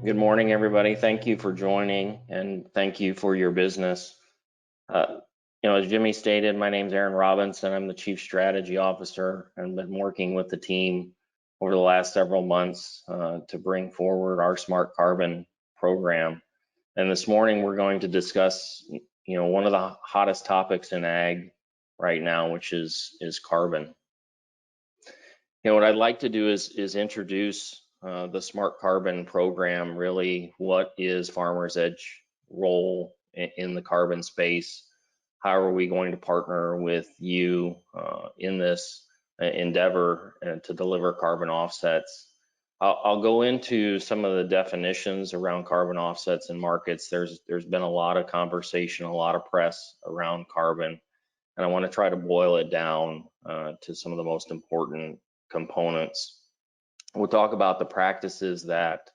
Good morning, everybody. Thank you for joining and thank you for your business. As Jimmy stated, my name is Aaron Robinson. I'm the Chief Strategy Officer and been working with the team over the last several months to bring forward our Smart Carbon program. And this morning we're going to discuss, one of the hottest topics in ag right now, which is carbon. What I'd like to do is introduce the Smart Carbon program. Really, what is Farmers Edge role in the carbon space? How are we going to partner with you in this endeavor to deliver carbon offsets? I'll go into some of the definitions around carbon offsets and markets. There's been a lot of conversation, a lot of press around carbon, and I want to try to boil it down to some of the most important components. We'll talk about the practices that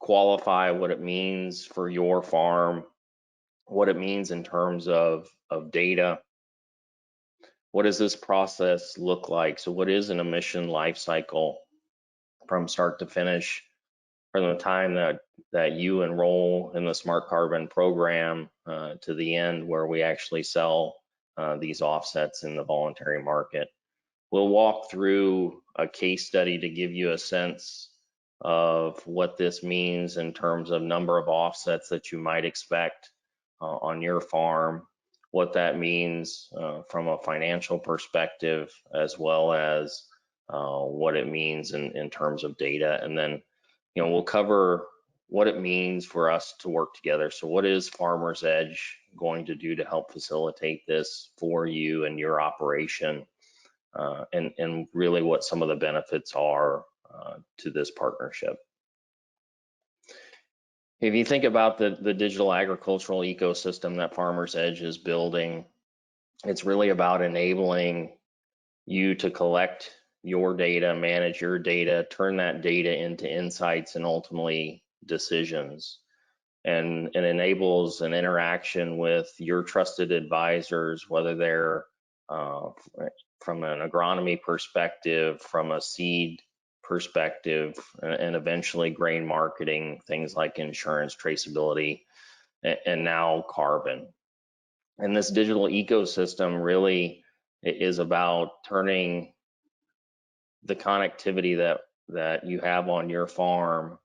qualify, what it means for your farm, what it means in terms of data. What does this process look like? So what is an emission life cycle from start to finish, from the time that you enroll in the Smart Carbon program to the end where we actually sell these offsets in the voluntary market? We'll walk through a case study to give you a sense of what this means in terms of number of offsets that you might expect on your farm, what that means from a financial perspective, as well as what it means in terms of data. And then, we'll cover what it means for us to work together. So what is Farmers Edge going to do to help facilitate this for you and your operation? And really what some of the benefits are to this partnership. If you think about the digital agricultural ecosystem that Farmers Edge is building, it's really about enabling you to collect your data, manage your data, turn that data into insights and ultimately decisions. And it enables an interaction with your trusted advisors, whether they're from an agronomy perspective, from a seed perspective, and eventually grain marketing, things like insurance, traceability, and now carbon. And this digital ecosystem really is about turning the connectivity that you have on your farm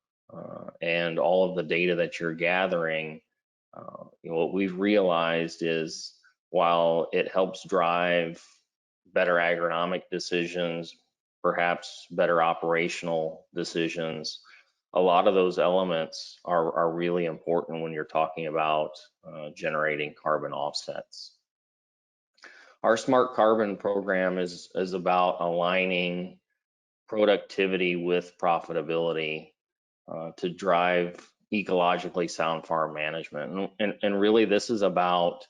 and all of the data that you're gathering. What we've realized is while it helps drive better agronomic decisions, perhaps better operational decisions, a lot of those elements are really important when you're talking about generating carbon offsets. Our Smart Carbon program is about aligning productivity with profitability to drive ecologically sound farm management. And really this is about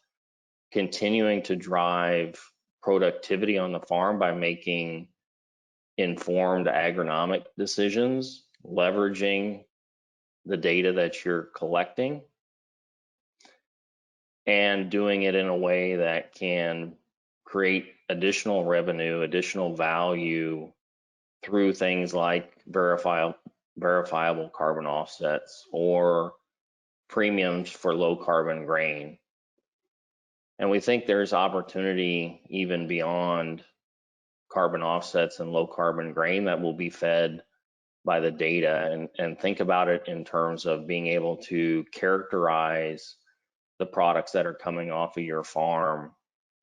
continuing to drive productivity on the farm by making informed agronomic decisions, leveraging the data that you're collecting, and doing it in a way that can create additional revenue, additional value through things like verifiable carbon offsets or premiums for low carbon grain. And we think there's opportunity even beyond carbon offsets and low carbon grain that will be fed by the data, and think about it in terms of being able to characterize the products that are coming off of your farm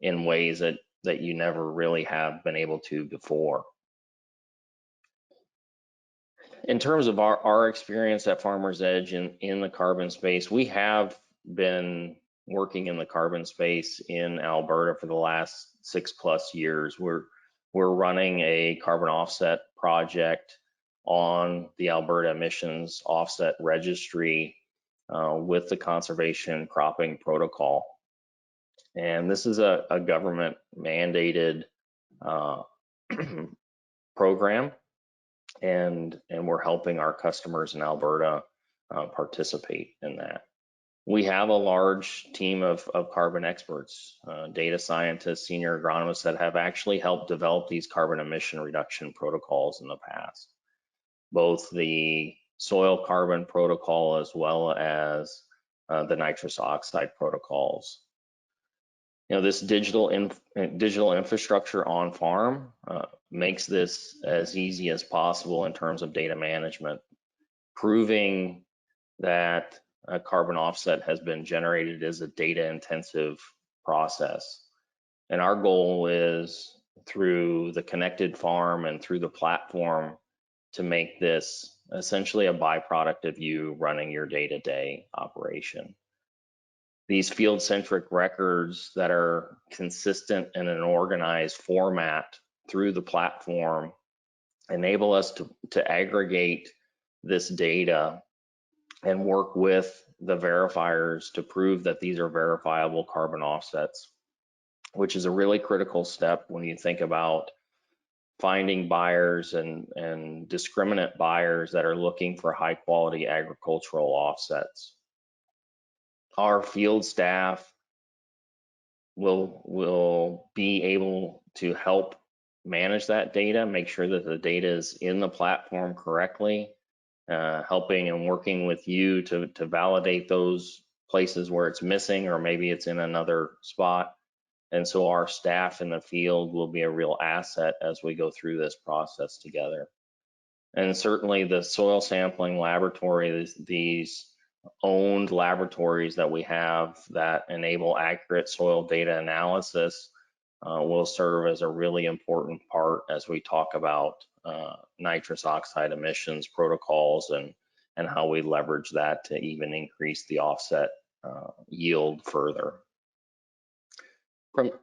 in ways that you never really have been able to before. In terms of our experience at Farmers Edge in the carbon space, we have been working in the carbon space in Alberta for the last 6+ years. We're running a carbon offset project on the Alberta Emissions Offset Registry with the Conservation Cropping Protocol. And this is a government mandated program, and we're helping our customers in Alberta participate in that. We have a large team of carbon experts, data scientists, senior agronomists that have actually helped develop these carbon emission reduction protocols in the past. Both the soil carbon protocol as well as the nitrous oxide protocols. This digital infrastructure on farm makes this as easy as possible in terms of data management, proving that a carbon offset has been generated is a data intensive process. And our goal is through the connected farm and through the platform to make this essentially a byproduct of you running your day-to-day operation. These field-centric records that are consistent in an organized format through the platform enable us to aggregate this data and work with the verifiers to prove that these are verifiable carbon offsets, which is a really critical step when you think about finding buyers and discriminate buyers that are looking for high quality agricultural offsets. Our field staff will be able to help manage that data, make sure that the data is in the platform correctly, helping and working with you to validate those places where it's missing or maybe it's in another spot. And so our staff in the field will be a real asset as we go through this process together. And certainly the soil sampling laboratory, these owned laboratories that we have that enable accurate soil data analysis will serve as a really important part as we talk about nitrous oxide emissions protocols and how we leverage that to even increase the offset yield further.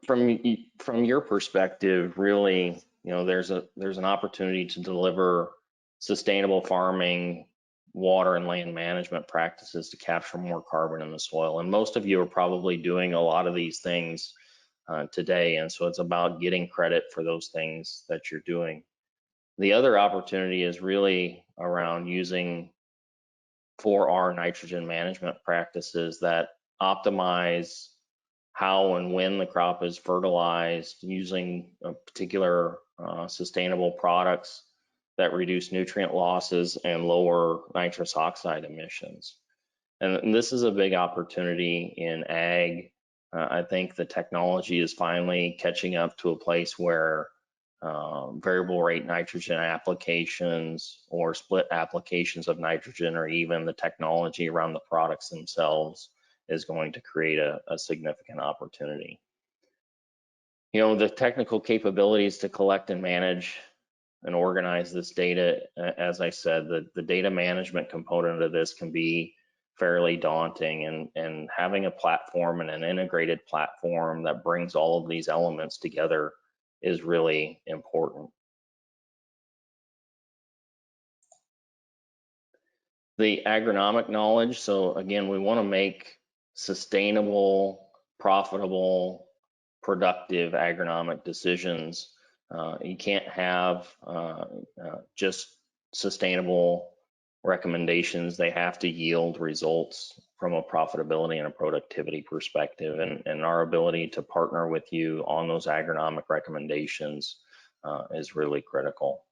From your perspective, really, there's an opportunity to deliver sustainable farming, water and land management practices to capture more carbon in the soil. And most of you are probably doing a lot of these things today. And so it's about getting credit for those things that you're doing. The other opportunity is really around using 4R nitrogen management practices that optimize how and when the crop is fertilized using particular sustainable products that reduce nutrient losses and lower nitrous oxide emissions. And this is a big opportunity in ag. I think the technology is finally catching up to a place where variable rate nitrogen applications or split applications of nitrogen or even the technology around the products themselves is going to create a significant opportunity. The technical capabilities to collect and manage and organize this data, as I said, the data management component of this can be fairly daunting, and having a platform and an integrated platform that brings all of these elements together is really important. The agronomic knowledge, so again, we want to make sustainable, profitable, productive agronomic decisions. You can't have just sustainable recommendations. They have to yield results from a profitability and a productivity perspective, and our ability to partner with you on those agronomic recommendations is really critical.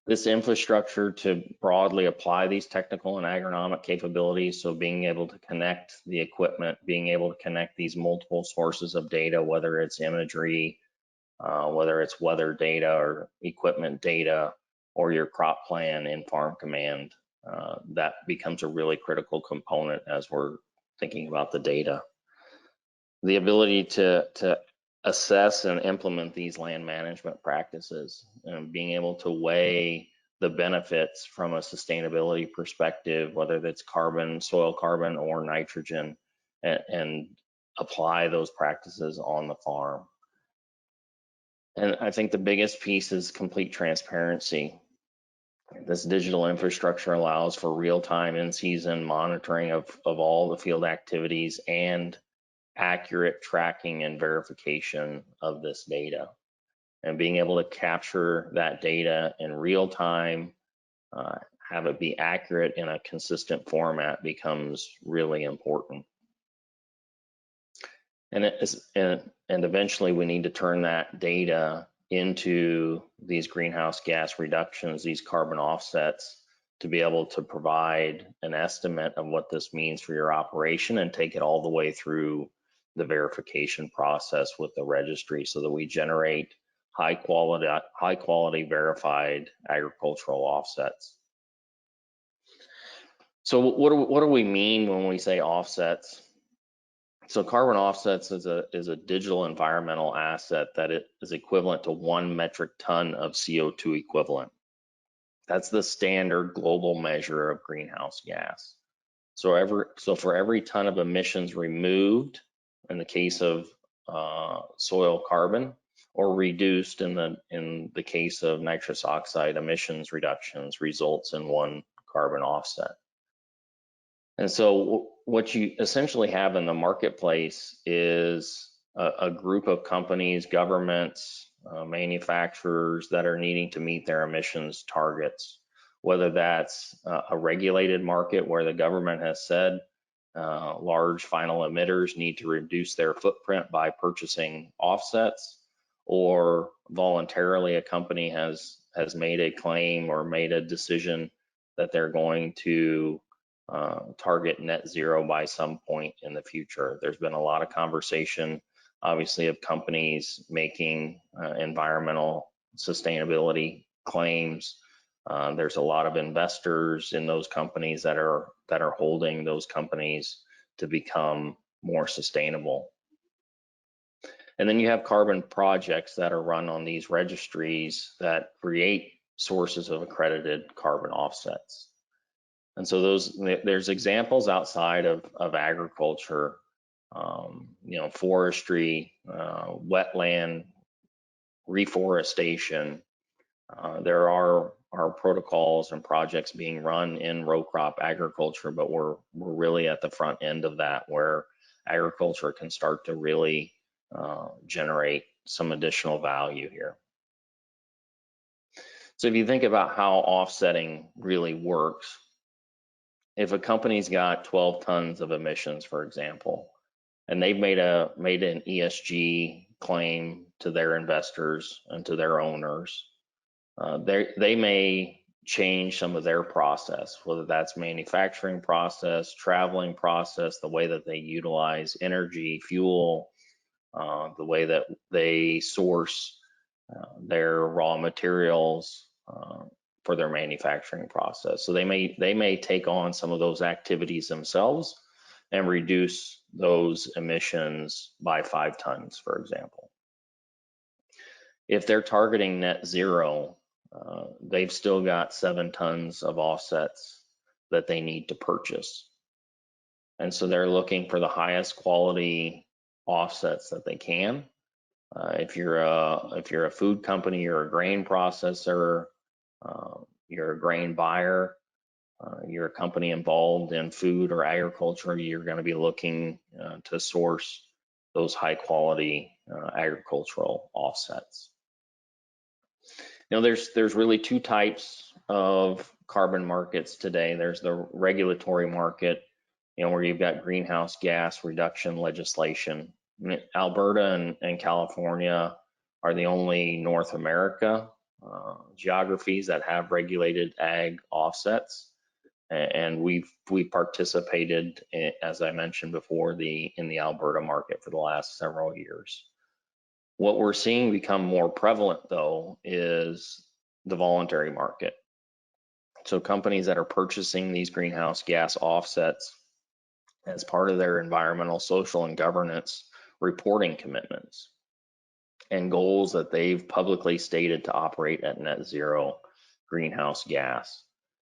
This infrastructure to broadly apply these technical and agronomic capabilities, so being able to connect the equipment, being able to connect these multiple sources of data, whether it's imagery, whether it's weather data or equipment data, or your crop plan in Farm Command, that becomes a really critical component as we're thinking about the data. The ability to assess and implement these land management practices and being able to weigh the benefits from a sustainability perspective, whether that's carbon, soil carbon, or nitrogen, and apply those practices on the farm. And I think the biggest piece is complete transparency. This digital infrastructure allows for real-time in-season monitoring of all the field activities and accurate tracking and verification of this data. And being able to capture that data in real time, have it be accurate in a consistent format becomes really important. And eventually we need to turn that data into these greenhouse gas reductions, these carbon offsets to be able to provide an estimate of what this means for your operation and take it all the way through the verification process with the registry so that we generate high quality verified agricultural offsets. So what do we mean when we say offsets? So carbon offsets is a digital environmental asset that it is equivalent to 1 metric ton of CO2 equivalent. That's the standard global measure of greenhouse gas. So for every ton of emissions removed, in the case of soil carbon, or reduced in the case of nitrous oxide emissions reductions, results in 1 carbon offset. And so what you essentially have in the marketplace is a group of companies, governments, manufacturers that are needing to meet their emissions targets, whether that's a regulated market where the government has said large final emitters need to reduce their footprint by purchasing offsets, or voluntarily a company has made a claim or made a decision that they're going to target net zero by some point in the future. There's been a lot of conversation, obviously, of companies making environmental sustainability claims. There's a lot of investors in those companies that are holding those companies to become more sustainable. And then you have carbon projects that are run on these registries that create sources of accredited carbon offsets. And so there's examples outside of agriculture, forestry, wetland, reforestation. There are protocols and projects being run in row crop agriculture, but we're really at the front end of that, where agriculture can start to really generate some additional value here. So if you think about how offsetting really works, if a company's got 12 tons of emissions, for example, and they've made an ESG claim to their investors and to their owners, they may change some of their process, whether that's manufacturing process, traveling process, the way that they utilize energy, fuel, the way that they source their raw materials for their manufacturing process. So they may take on some of those activities themselves and reduce those emissions by 5 tons, for example. If they're targeting net zero, they've still got 7 tons of offsets that they need to purchase. And so they're looking for the highest quality offsets that they can. If you're a food company, you're a grain processor, you're a grain buyer, you're a company involved in food or agriculture, you're going to be looking to source those high quality agricultural offsets. There's really 2 types of carbon markets today. There's the regulatory market, where you've got greenhouse gas reduction legislation. Alberta and California are the only North America geographies that have regulated ag offsets, and we've participated as I mentioned before, in the Alberta market for the last several years. What we're seeing become more prevalent, though, is the voluntary market. So companies that are purchasing these greenhouse gas offsets as part of their environmental, social, and governance reporting commitments and goals that they've publicly stated to operate at net zero greenhouse gas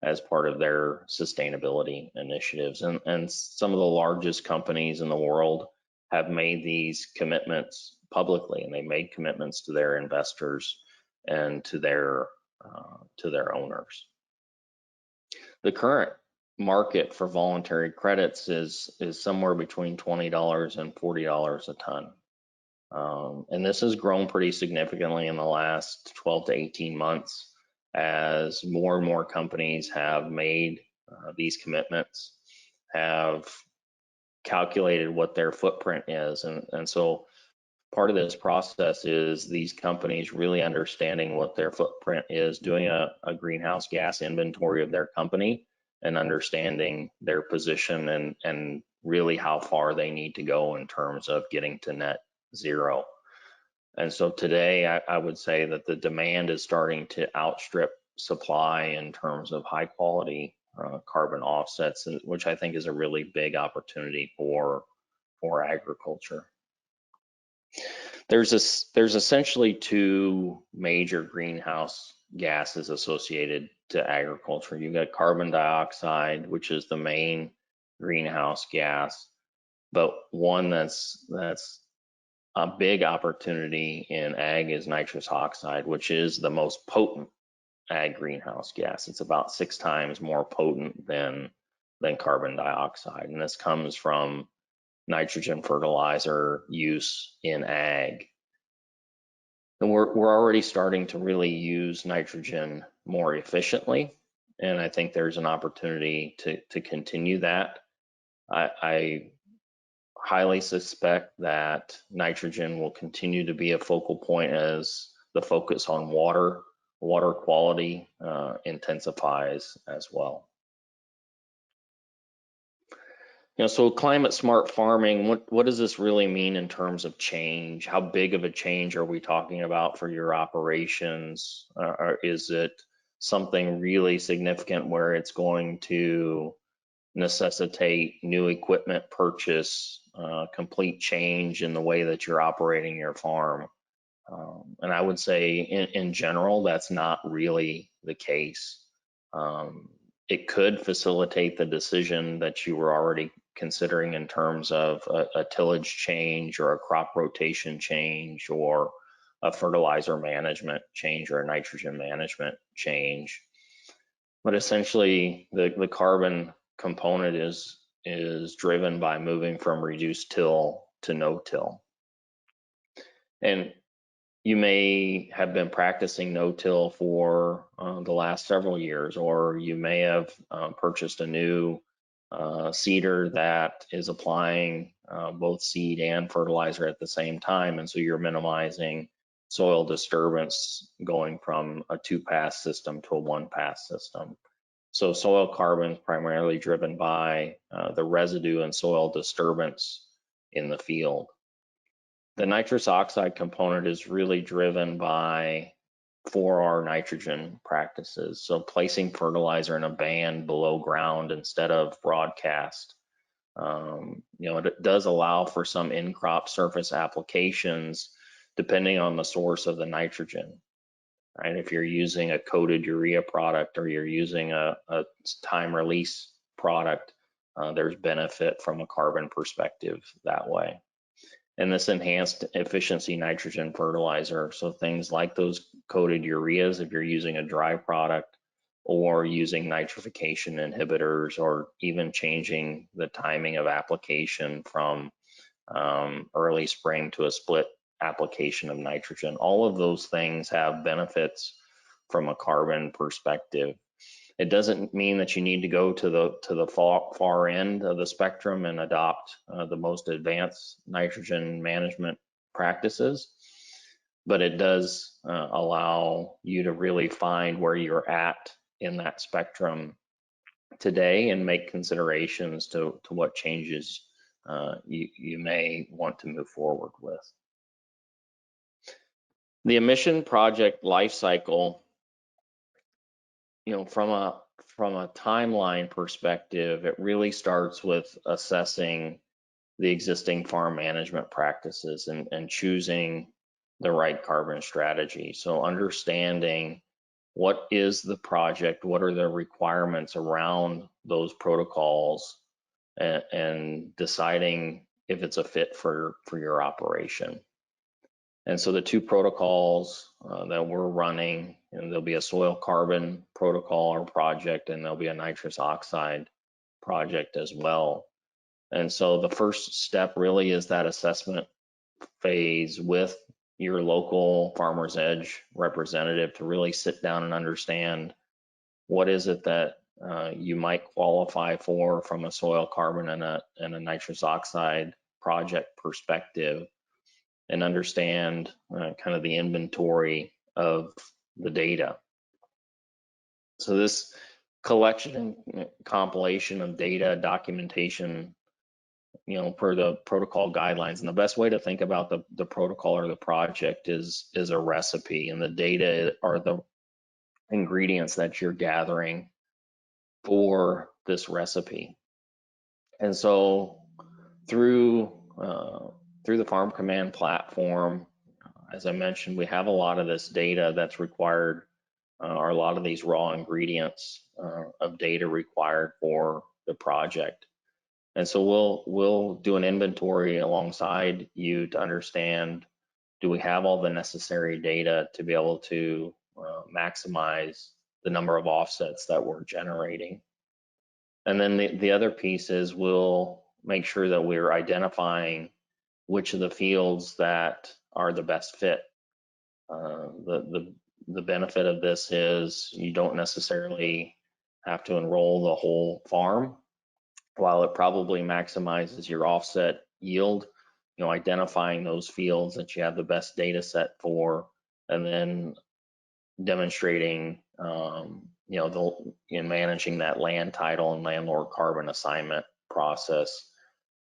as part of their sustainability initiatives. And some of the largest companies in the world have made these commitments publicly, and they made commitments to their investors and to their owners. The current market for voluntary credits is somewhere between $20 and $40 a ton. And this has grown pretty significantly in the last 12 to 18 months as more and more companies have made these commitments, have calculated what their footprint is. And so part of this process is these companies really understanding what their footprint is, doing a greenhouse gas inventory of their company, and understanding their position and really how far they need to go in terms of getting to net zero. And so today, I would say that the demand is starting to outstrip supply in terms of high quality carbon offsets, which I think is a really big opportunity for agriculture. There's essentially two major greenhouse gases associated to agriculture. You've got carbon dioxide, which is the main greenhouse gas, but one that's a big opportunity in ag is nitrous oxide, which is the most potent ag greenhouse gas. It's about 6 times more potent than carbon dioxide, and this comes from nitrogen fertilizer use in ag. And we're already starting to really use nitrogen more efficiently, and I think there's an opportunity to continue that. I highly suspect that nitrogen will continue to be a focal point as the focus on water quality intensifies as well. So climate smart farming, what does this really mean in terms of change? How big of a change are we talking about for your operations? Or is it something really significant where it's going to necessitate new equipment purchase, complete change in the way that you're operating your farm? And I would say in general, that's not really the case. It could facilitate the decision that you were already considering in terms of a tillage change or a crop rotation change or a fertilizer management change or a nitrogen management change. But essentially the carbon component is driven by moving from reduced till to no till. And you may have been practicing no-till for the last several years, or you may have purchased a new seeder that is applying both seed and fertilizer at the same time, and so you're minimizing soil disturbance going from a 2-pass system to a 1-pass system. So soil carbon is primarily driven by the residue and soil disturbance in the field. The nitrous oxide component is really driven by 4R nitrogen practices. So placing fertilizer in a band below ground instead of broadcast. It does allow for some in-crop surface applications depending on the source of the nitrogen. Right? If you're using a coated urea product or you're using a time release product, there's benefit from a carbon perspective that way. And this enhanced efficiency nitrogen fertilizer, so things like those coated ureas if you're using a dry product, or using nitrification inhibitors, or even changing the timing of application from early spring to a split application of nitrogen. All of those things have benefits from a carbon perspective. It doesn't mean that you need to go to the far end of the spectrum and adopt the most advanced nitrogen management practices, but it does allow you to really find where you're at in that spectrum today and make considerations to what changes you may want to move forward with. The emission project life cycle, from a timeline perspective, it really starts with assessing the existing farm management practices and choosing the right carbon strategy. So understanding what is the project, what are the requirements around those protocols, and deciding if it's a fit for your operation. And so the 2 protocols that we're running, and there'll be a soil carbon protocol or project, and there'll be a nitrous oxide project as well. And so the first step really is that assessment phase with your local Farmers Edge representative to really sit down and understand what is it that you might qualify for from a soil carbon and a nitrous oxide project perspective. and understand kind of the inventory of the data. So this collection and compilation of data, documentation, per the protocol guidelines. And the best way to think about the protocol or the project is a recipe, and the data are the ingredients that you're gathering for this recipe. And so through the Farm Command platform, as I mentioned, we have a lot of this data that's required, or a lot of these raw ingredients of data required for the project. And so we'll do an inventory alongside you to understand, do we have all the necessary data to be able to maximize the number of offsets that we're generating? And then the other piece is we'll make sure that we're identifying which of the fields that are the best fit. The benefit of this is you don't necessarily have to enroll the whole farm. While it probably maximizes your offset yield, identifying those fields that you have the best data set for, and then demonstrating, in managing that land title and landlord carbon assignment process.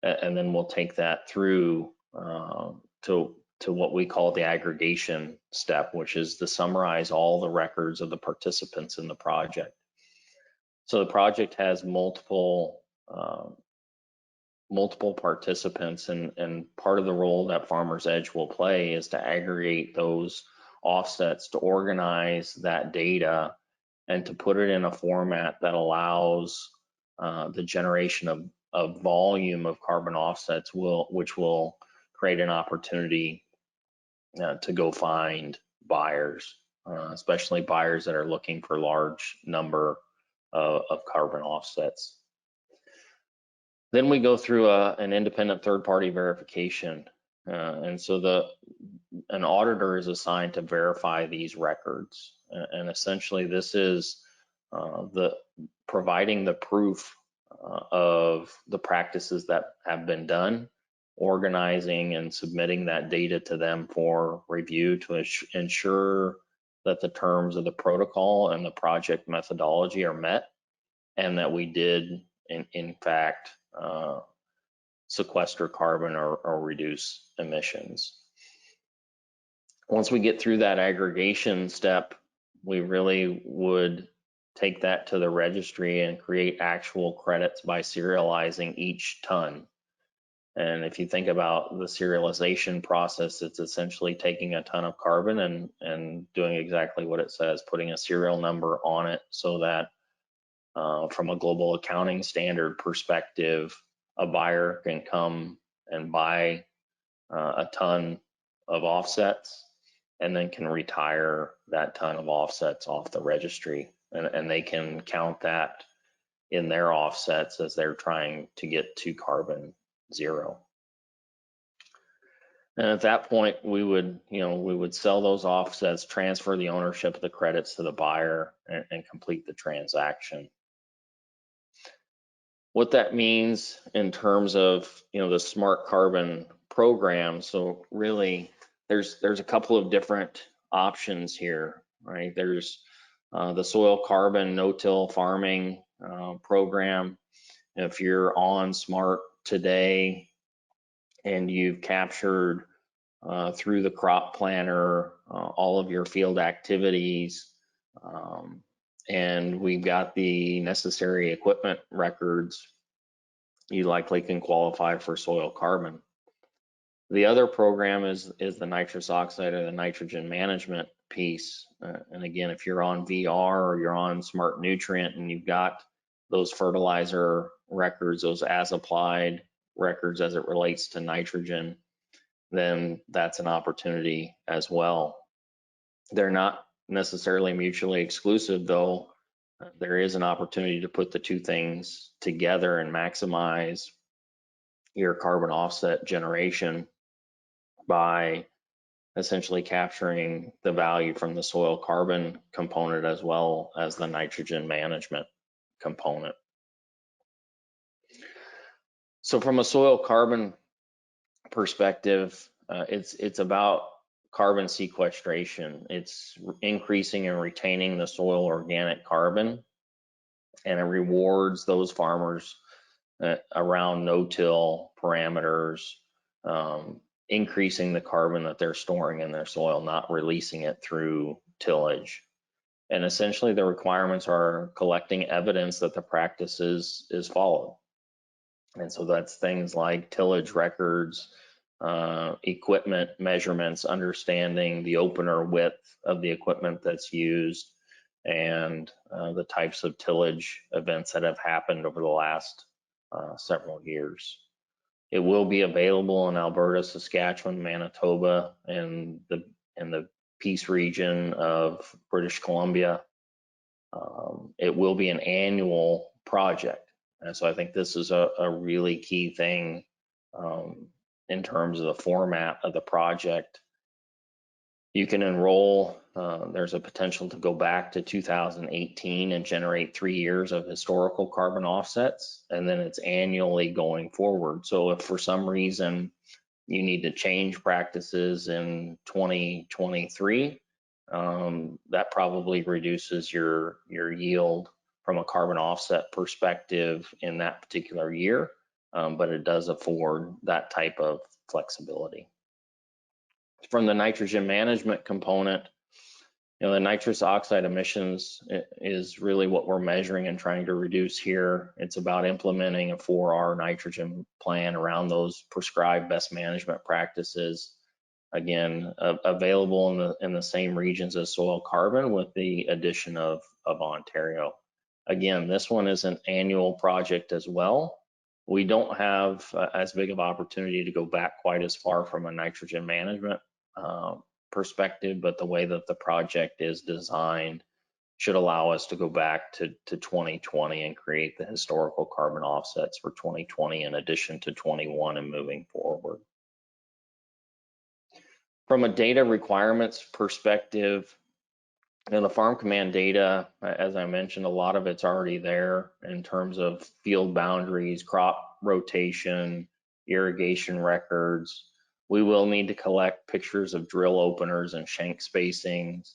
And then we'll take that through to what we call the aggregation step, which is to summarize all the records of the participants in the project. So the project has multiple participants, and part of the role that Farmer's Edge will play is to aggregate those offsets, to organize that data, and to put it in a format that allows the generation of volume of carbon offsets, which will create an opportunity to go find buyers, especially buyers that are looking for large number of carbon offsets. Then we go through an independent third-party verification, and so an auditor is assigned to verify these records, and essentially this is providing the proof of the practices that have been done, organizing and submitting that data to them for review to ensure that the terms of the protocol and the project methodology are met, and that we did in fact sequester carbon or reduce emissions. Once we get through that aggregation step, we really would take that to the registry and create actual credits by serializing each ton. And if you think about the serialization process, it's essentially taking a ton of carbon and doing exactly what it says, putting a serial number on it, so that from a global accounting standard perspective, a buyer can come and buy a ton of offsets and then can retire that ton of offsets off the registry, and they can count that in their offsets as they're trying to get to carbon zero. And at that point, we would sell those offsets, transfer the ownership of the credits to the buyer, and complete the transaction. What that means in terms of the Smart Carbon program, so really there's a couple of different options here, right? There's the soil carbon no-till farming program. If you're on Smart today and you've captured through the crop planner all of your field activities, and we've got the necessary equipment records, you likely can qualify for soil carbon. The other program is the nitrous oxide or the nitrogen management piece. And again, if you're on VR or you're on Smart Nutrient and you've got those fertilizer records, those as applied records as it relates to nitrogen, then that's an opportunity as well. They're not necessarily mutually exclusive, though. There is an opportunity to put the two things together and maximize your carbon offset generation by essentially capturing the value from the soil carbon component as well as the nitrogen management component. So from a soil carbon perspective, It's about carbon sequestration. It's increasing and retaining the soil organic carbon, and it rewards those farmers around no-till parameters, increasing the carbon that they're storing in their soil, not releasing it through tillage. And essentially the requirements are collecting evidence that the practice is followed. And so that's things like tillage records, equipment measurements, understanding the opener width of the equipment that's used, and the types of tillage events that have happened over the last several years. It will be available in Alberta, Saskatchewan, Manitoba, and the Peace region of British Columbia. It will be an annual project. And so I think this is a really key thing in terms of the format of the project. You can enroll, there's a potential to go back to 2018 and generate 3 years of historical carbon offsets, and then it's annually going forward. So if for some reason you need to change practices in 2023, that probably reduces your yield from a carbon offset perspective in that particular year, but it does afford that type of flexibility. From the nitrogen management component, the nitrous oxide emissions is really what we're measuring and trying to reduce here. It's about implementing a 4R nitrogen plan around those prescribed best management practices. Again, available in the same regions as soil carbon with the addition of Ontario. Again, this one is an annual project as well. We don't have as big of opportunity to go back quite as far from a nitrogen management perspective, but the way that the project is designed should allow us to go back to 2020 and create the historical carbon offsets for 2020 in addition to 21 and moving forward. From a data requirements perspective, the Farm Command data, as I mentioned, a lot of it's already there in terms of field boundaries, crop rotation, irrigation records. We will need to collect pictures of drill openers and shank spacings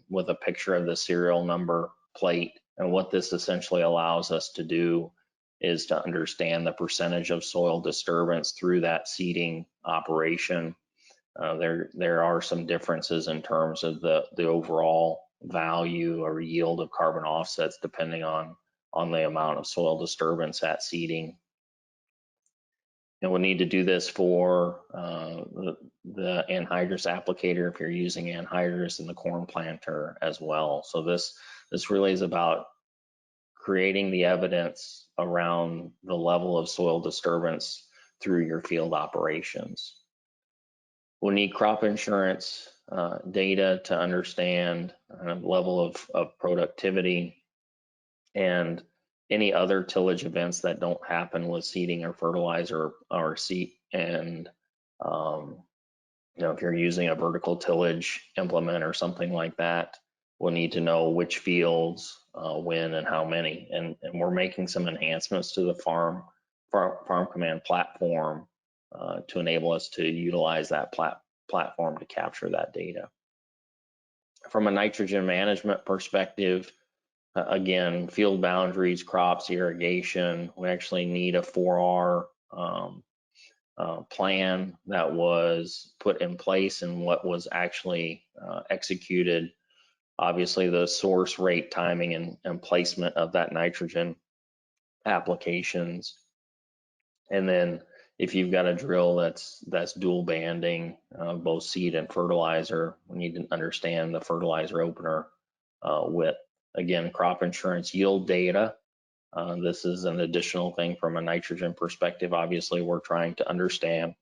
with a picture of the serial number plate. And what this essentially allows us to do is to understand the percentage of soil disturbance through that seeding operation. There are some differences in terms of the overall value or yield of carbon offsets depending on the amount of soil disturbance at seeding. And we'll need to do this for the anhydrous applicator if you're using anhydrous in the corn planter as well. So this really is about creating the evidence around the level of soil disturbance through your field operations. We'll need crop insurance data to understand level of productivity and any other tillage events that don't happen with seeding or fertilizer or seed. And if you're using a vertical tillage implement or something like that, we'll need to know which fields, when, and how many. And we're making some enhancements to the Farm Command platform to enable us to utilize that platform to capture that data. From a nitrogen management perspective, again, field boundaries, crops, irrigation, we actually need a 4R plan that was put in place and what was actually executed. Obviously, the source, rate, timing, and placement of that nitrogen applications. And then if you've got a drill that's dual banding both seed and fertilizer, we need to understand the fertilizer opener width. Again, crop insurance yield data. This is an additional thing from a nitrogen perspective. Obviously, we're trying to understand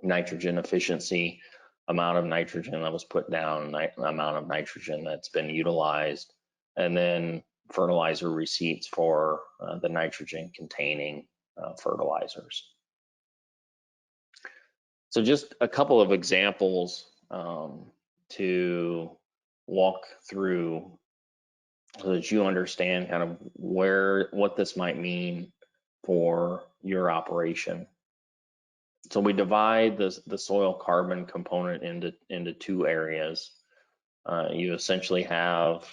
nitrogen efficiency, amount of nitrogen that was put down, amount of nitrogen that's been utilized, and then fertilizer receipts for the nitrogen containing fertilizers. So just a couple of examples to walk through so that you understand kind of what this might mean for your operation. So we divide the soil carbon component into two areas. You essentially have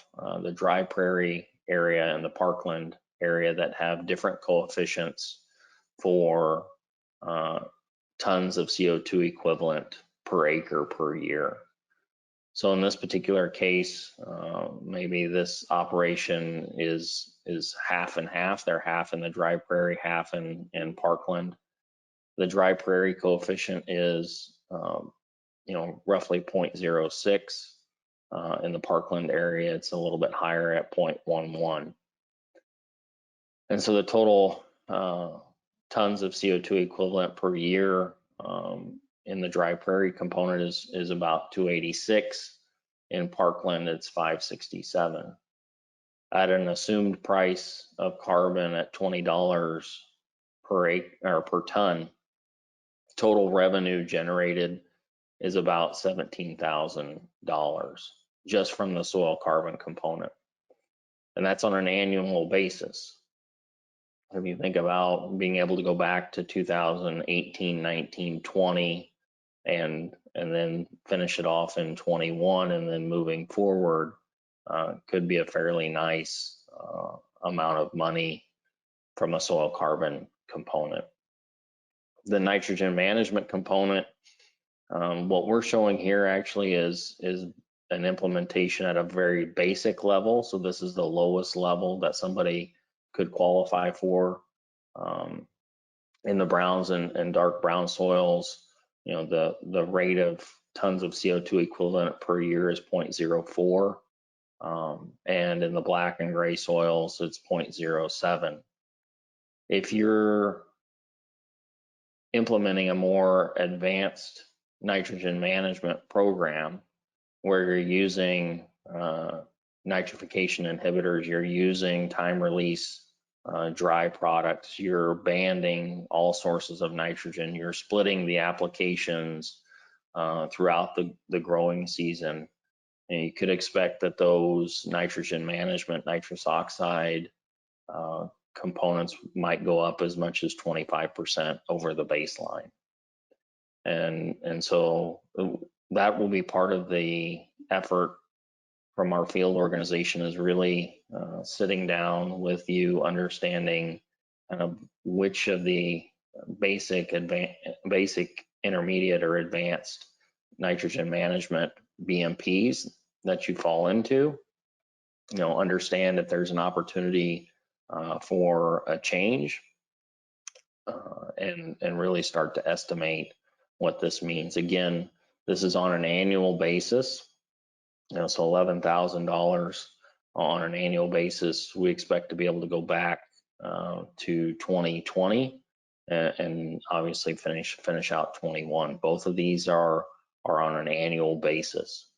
the dry prairie area and the parkland area that have different coefficients for tons of CO2 equivalent per acre per year. So in this particular case, maybe this operation is half and half. They're half in the dry prairie, half in parkland. The dry prairie coefficient is, roughly 0.06. In the parkland area, it's a little bit higher at 0.11. And so the total tons of CO2 equivalent per year in the dry prairie component is about 286. In parkland, it's 567. At an assumed price of carbon at $20 per acre or per ton, total revenue generated is about $17,000 just from the soil carbon component. And that's on an annual basis. If you think about being able to go back to 2018, 19, 20, and then finish it off in 21, and then moving forward, could be a fairly nice amount of money from a soil carbon component. The nitrogen management component, what we're showing here actually is an implementation at a very basic level. So this is the lowest level that somebody could qualify for. In the browns and dark brown soils, the rate of tons of CO2 equivalent per year is 0.04. And in the black and gray soils, it's 0.07. If you're implementing a more advanced nitrogen management program where you're using nitrification inhibitors, you're using time release dry products, you're banding all sources of nitrogen, you're splitting the applications throughout the growing season, and you could expect that those nitrogen management, nitrous oxide components might go up as much as 25% over the baseline. And so that will be part of the effort from our field organization, is really sitting down with you, understanding which of the basic, intermediate, or advanced nitrogen management BMPs that you fall into. Understand if there's an opportunity for a change, and really start to estimate what this means. Again, this is on an annual basis. So $11,000 on an annual basis. We expect to be able to go back to 2020 and obviously finish out 21. Both of these are on an annual basis.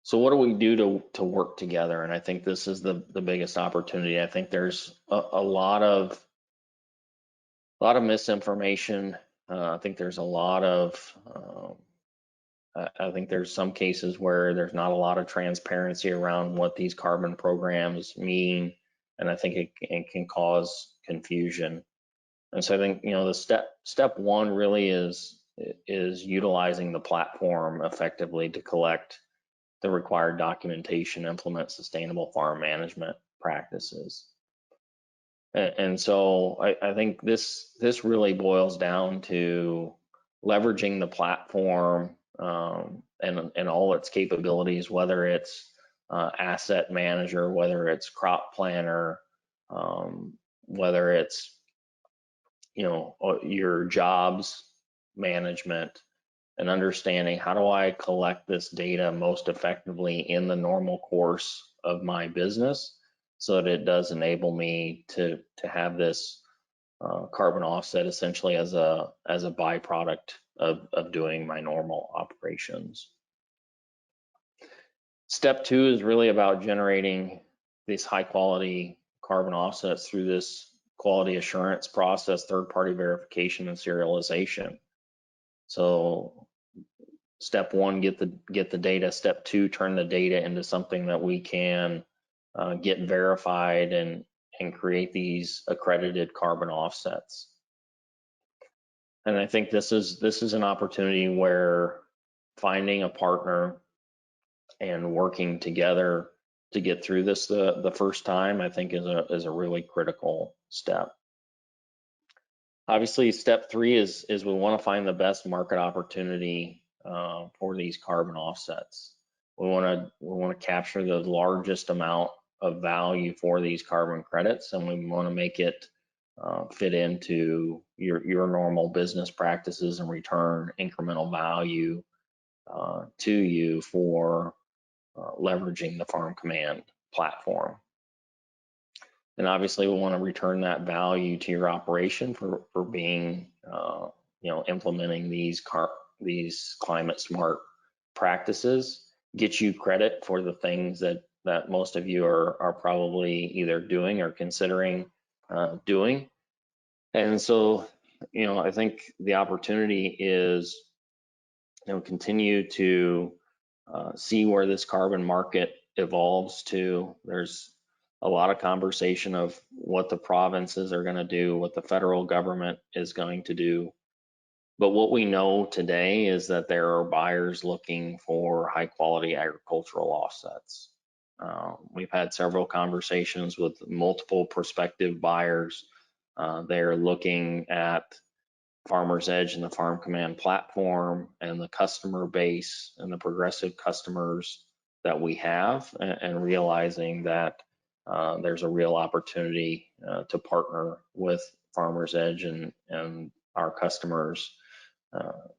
So what do we do to work together? And I think this is the biggest opportunity. I think there's a lot of misinformation. I think there's a lot of I think there's some cases where there's not a lot of transparency around what these carbon programs mean, and I think it can cause confusion. And so I think the step one really is utilizing the platform effectively to collect the required documentation, implement sustainable farm management practices. And so I think this really boils down to leveraging the platform and all its capabilities, whether it's asset manager, whether it's crop planner, whether it's your jobs management, and understanding how do I collect this data most effectively in the normal course of my business, so that it does enable me to have this carbon offset essentially as a byproduct of doing my normal operations. Step two is really about generating these high quality carbon offsets through this quality assurance process, third-party verification, and serialization. So step one, get the data. Step two, turn the data into something that we can get verified and and create these accredited carbon offsets. And I think this is an opportunity where finding a partner and working together to get through this the first time, I think is a really critical step. Obviously, step 3 is we want to find the best market opportunity for these carbon offsets. We want to capture the largest amount of value for these carbon credits, and we want to make it fit into your normal business practices and return incremental value to you for leveraging the Farm Command platform. And obviously, we want to return that value to your operation for being, implementing these climate smart practices. Get you credit for the things that most of you are probably either doing or considering doing. And so, I think the opportunity is, continue to see where this carbon market evolves to. There's a lot of conversation of what the provinces are going to do, what the federal government is going to do. But what we know today is that there are buyers looking for high quality agricultural offsets. We've had several conversations with multiple prospective buyers. They're looking at Farmer's Edge and the Farm Command platform and the customer base and the progressive customers that we have, and realizing that there's a real opportunity to partner with Farmer's Edge and our customers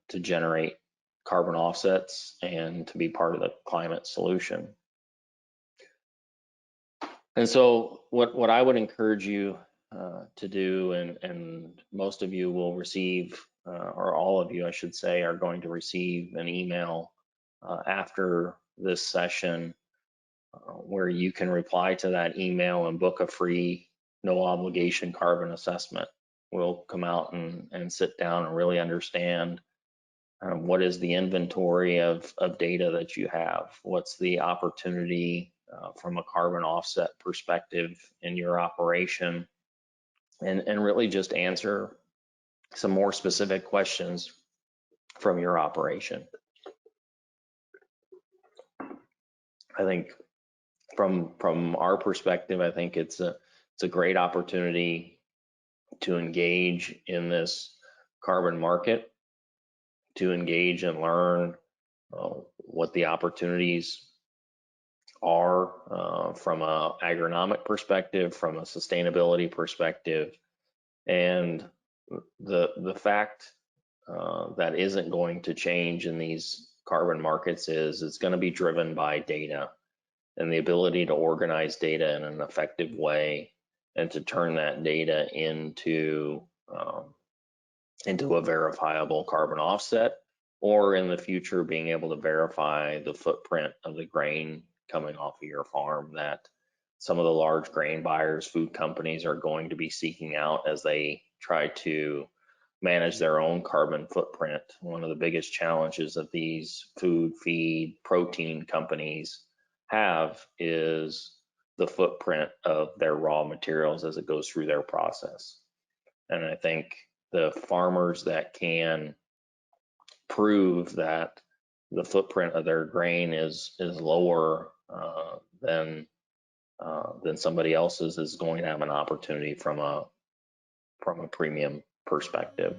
to generate carbon offsets and to be part of the climate solution. And so what I would encourage you to do, and most of you will receive, or all of you, I should say, are going to receive an email after this session where you can reply to that email and book a free, no obligation carbon assessment. We'll come out and sit down and really understand what is the inventory of data that you have, what's the opportunity from a carbon offset perspective in your operation, and really just answer some more specific questions from your operation. I think from our perspective, I think it's a great opportunity to engage in this carbon market, to engage and learn what the opportunities are from a agronomic perspective, from a sustainability perspective, and the fact that isn't going to change in these carbon markets is it's going to be driven by data and the ability to organize data in an effective way and to turn that data into a verifiable carbon offset, or in the future being able to verify the footprint of the grain coming off of your farm that some of the large grain buyers, food companies, are going to be seeking out as they try to manage their own carbon footprint. One of the biggest challenges that these food, feed, protein companies have is the footprint of their raw materials as it goes through their process. And I think the farmers that can prove that the footprint of their grain is lower than somebody else's is going to have an opportunity from a premium perspective.